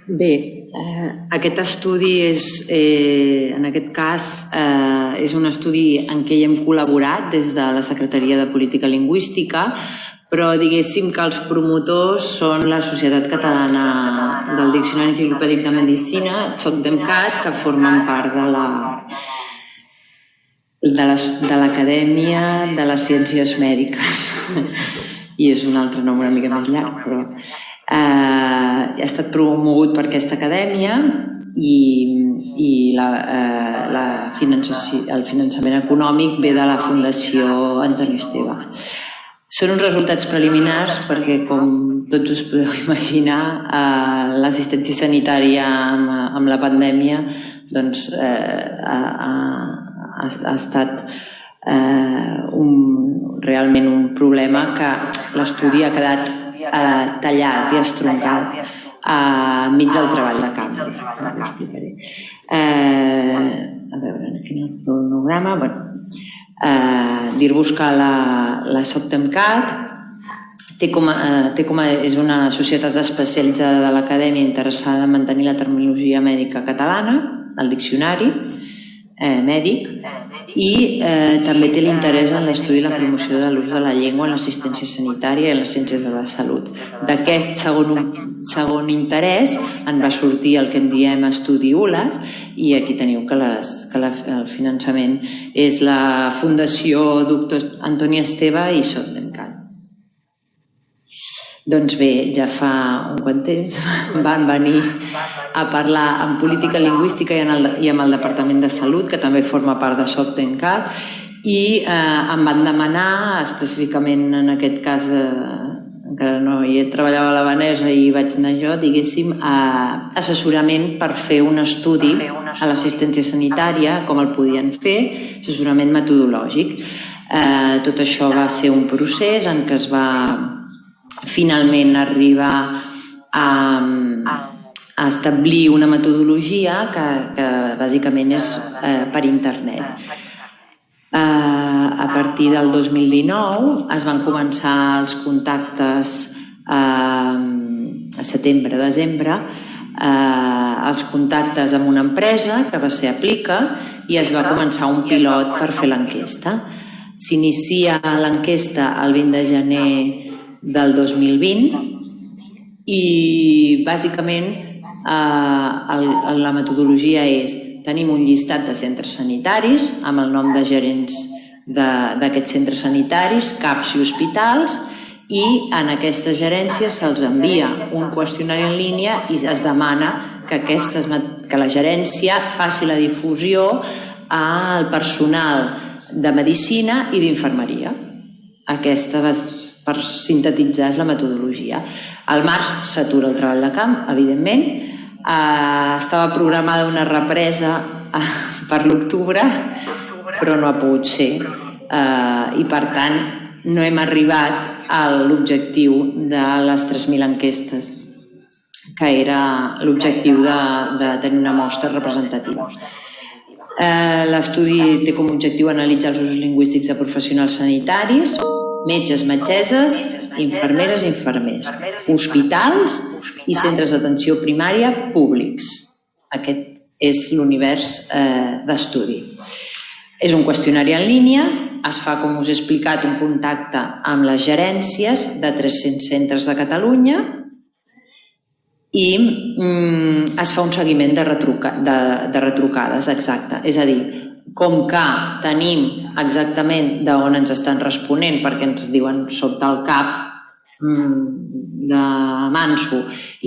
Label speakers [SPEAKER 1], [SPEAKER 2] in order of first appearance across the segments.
[SPEAKER 1] Bé, aquest estudi en aquest cas, és un estudi en què hi hem col·laborat des de la Secretaria de Política Lingüística, però diguéssim que els promotors són la Societat Catalana del Diccionari Enciclopèdic de Medicina, SOCDEMCAT, que formen part de l'Acadèmia de les Ciències Mèdiques. I és un altre nom una mica més llarg, però ha estat promogut per aquesta acadèmia i el finançament econòmic ve de la Fundació Antoni Esteve. Són uns resultats preliminars perquè, com tots us podeu imaginar, l'assistència sanitària amb la pandèmia ha estat realment un problema que l'estudi ha quedat tallat i estroncat enmig del treball de camp. Ho explicaré. A veure, aquí en el cronograma, dir-vos que la SOCDEMCAT és una societat especialitzada de l'Acadèmia interessada en mantenir la terminologia mèdica catalana, el diccionari mèdic, i també té l'interès en l'estudi i la promoció de l'ús de la llengua en l'assistència sanitària i en les ciències de la salut. D'aquest segon interès en va sortir el que en diem estudi ULAS, i aquí teniu que el finançament és la Fundació Doctor Antoni Esteve i SOCDEMCAT. Doncs bé, ja fa un quant temps van venir a parlar en política lingüística i amb el Departament de Salut, que també forma part de SOCDEMCAT, i em van demanar, específicament en aquest cas, encara no hi treballava la Vanessa i vaig anar jo, diguéssim, assessorament per fer un estudi a l'assistència sanitària, com el podien fer, assessorament metodològic. Tot això va ser un procés en què es va finalment arribar a establir una metodologia que bàsicament és per internet. A partir del 2019 es van començar els contactes a setembre-desembre, els contactes amb una empresa que va ser Aplica, i es va començar un pilot per fer l'enquesta. S'inicia l'enquesta el 20 de gener del 2020 i bàsicament la metodologia és: tenim un llistat de centres sanitaris amb el nom de gerents d'aquests centres sanitaris, CAPs i hospitals, i en aquestes gerències se'ls envia un qüestionari en línia i es demana que la gerència faci la difusió al personal de medicina i d'infermeria. Aquesta, per sintetitzar, és la metodologia. Al març s'atura el treball de camp, evidentment. Estava programada una represa per l'octubre, però no ha pogut ser. I, per tant, no hem arribat a l'objectiu de les 3.000 enquestes, que era l'objectiu de tenir una mostra representativa. L'estudi té com a objectiu analitzar els usos lingüístics de professionals sanitaris, metges, metgesses, infermeres i infermers, hospitals i centres d'atenció primària públics. Aquest és l'univers d'estudi. És un qüestionari en línia, es fa, com us he explicat, un contacte amb les gerències de 300 centres de Catalunya i es fa un seguiment de retrucades, exacte. És a dir, com que tenim exactament d'on ens estan responent, perquè ens diuen soc del CAP de Manso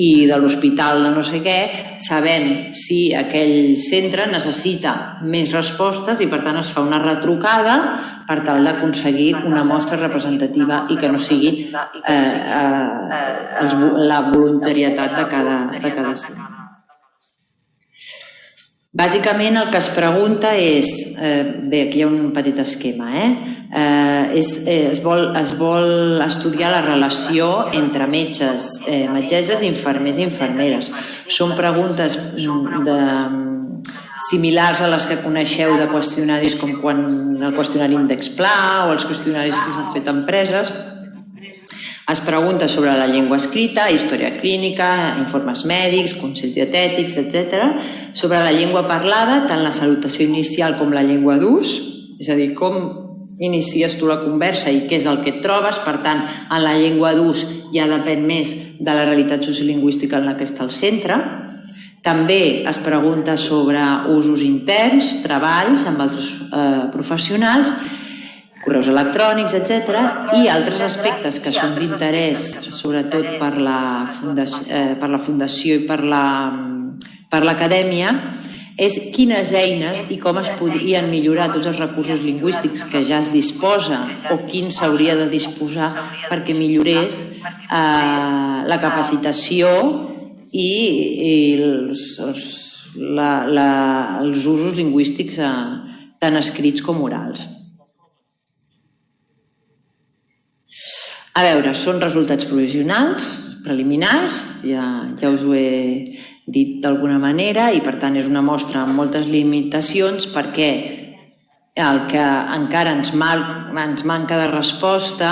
[SPEAKER 1] i de l'hospital de no sé què, sabem si aquell centre necessita més respostes i, per tant, es fa una retrucada per tal d'aconseguir una mostra representativa i que no sigui la voluntarietat de cada centre. Bàsicament el que es pregunta és, bé, aquí hi ha un petit esquema, es vol estudiar la relació entre metges, metgesses, infermers i infermeres. Són preguntes similars a les que coneixeu de qüestionaris com quan el qüestionari Índex Pla o els qüestionaris que s'han fet a empreses. Es pregunta sobre la llengua escrita, història clínica, informes mèdics, consells dietètics, etc. Sobre la llengua parlada, tant la salutació inicial com la llengua d'ús, és a dir, com inicies tu la conversa i què és el que et trobes. Per tant, en la llengua d'ús ja depèn més de la realitat sociolingüística en la que està al centre. També es pregunta sobre usos interns, treballs amb altres professionals, correus electrònics, etc. I altres aspectes que són d'interès, sobretot per la Fundació i per l'acadèmia, és quines eines i com es podrien millorar tots els recursos lingüístics que ja es disposa o quin s'hauria de disposar perquè millorés la capacitació i els usos lingüístics tant escrits com orals. A veure, són resultats provisionals, preliminars, ja us ho he dit d'alguna manera, i per tant és una mostra amb moltes limitacions perquè el que encara ens manca de resposta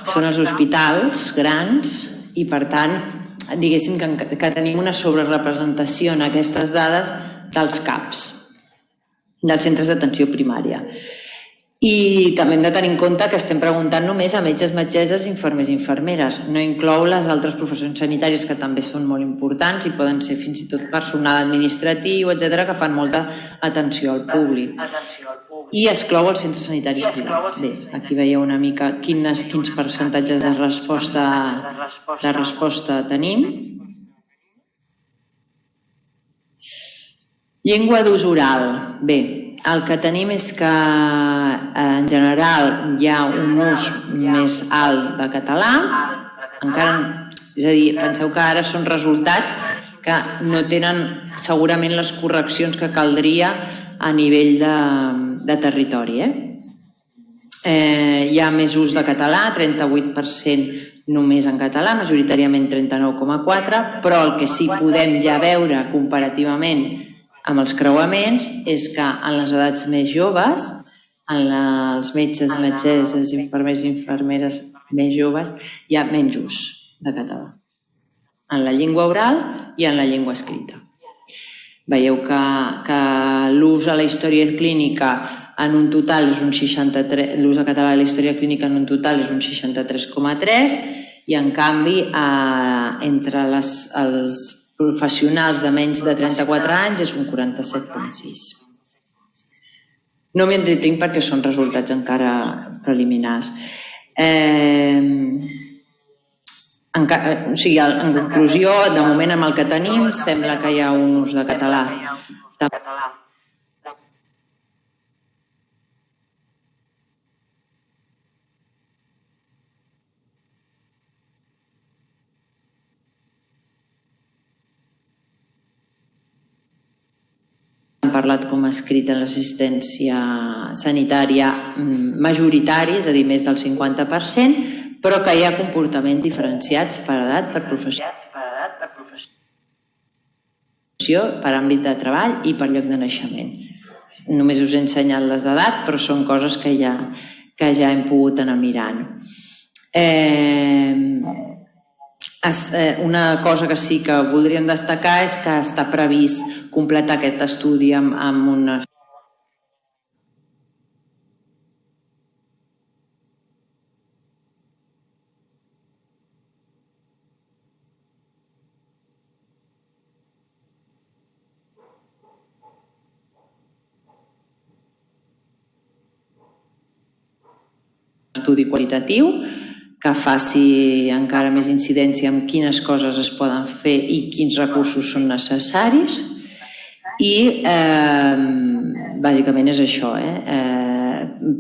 [SPEAKER 1] són els hospitals grans i per tant diguéssim que tenim una sobrerepresentació en aquestes dades dels CAPs, dels centres d'atenció primària. I també hem de tenir en compte que estem preguntant només a metges, metgesses, infermers i infermeres. No inclou les altres professions sanitàries que també són molt importants i poden ser fins i tot personal administratiu, etc., que fan molta atenció al públic. I exclou els centres sanitaris privats. Bé, aquí veieu una mica quins percentatges de resposta tenim. Llengua d'ús oral. Bé, el que tenim és que en general hi ha un ús més alt de català, és a dir, penseu que ara són resultats que no tenen segurament les correccions que caldria a nivell de territori. Hi ha més ús de català, 38% només en català, majoritàriament 39,4%, però el que sí podem ja veure comparativament amb els creuaments és que en les edats més joves, en els metges, metgesses, infermers i infermeres més joves, hi ha menys ús de català, en la llengua oral i en la llengua escrita. Veieu que l'ús a la història clínica en un total és un 63%, l'ús de català a la història clínica en un total és un 63,3%, i en canvi entre els professionals de menys de 34 anys és un 47,6%. No m'hi entretinc perquè són resultats encara preliminars. En conclusió, de moment amb el que tenim, sembla que hi ha un ús de català. Han parlat com escrit en l'assistència sanitària majoritari, és a dir, més del 50%, però que hi ha comportaments diferenciats per edat, per professió, per àmbit de treball i per lloc de naixement. Només us he ensenyat les d'edat, però són coses que ja hem pogut anar mirant. Una cosa que sí que voldríem destacar és que està previst completar aquest estudi amb un estudi qualitatiu que faci encara més incidència en quines coses es poden fer i quins recursos són necessaris. I bàsicament és això,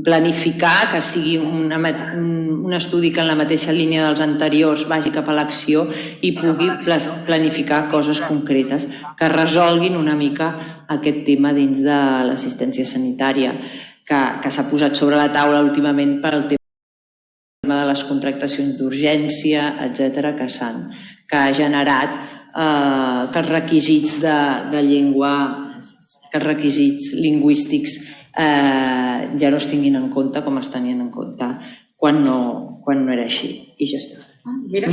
[SPEAKER 1] planificar que sigui un estudi que en la mateixa línia dels anteriors vagi cap a l'acció i pugui planificar coses concretes que resolguin una mica aquest tema dins de l'assistència sanitària que s'ha posat sobre la taula últimament per al tema de les contractacions d'urgència, etc., que ha generat que els requisits de llengua, que els requisits lingüístics ja no es tinguin en compte com es tenien en compte quan no era així. I ja està.
[SPEAKER 2] Mira.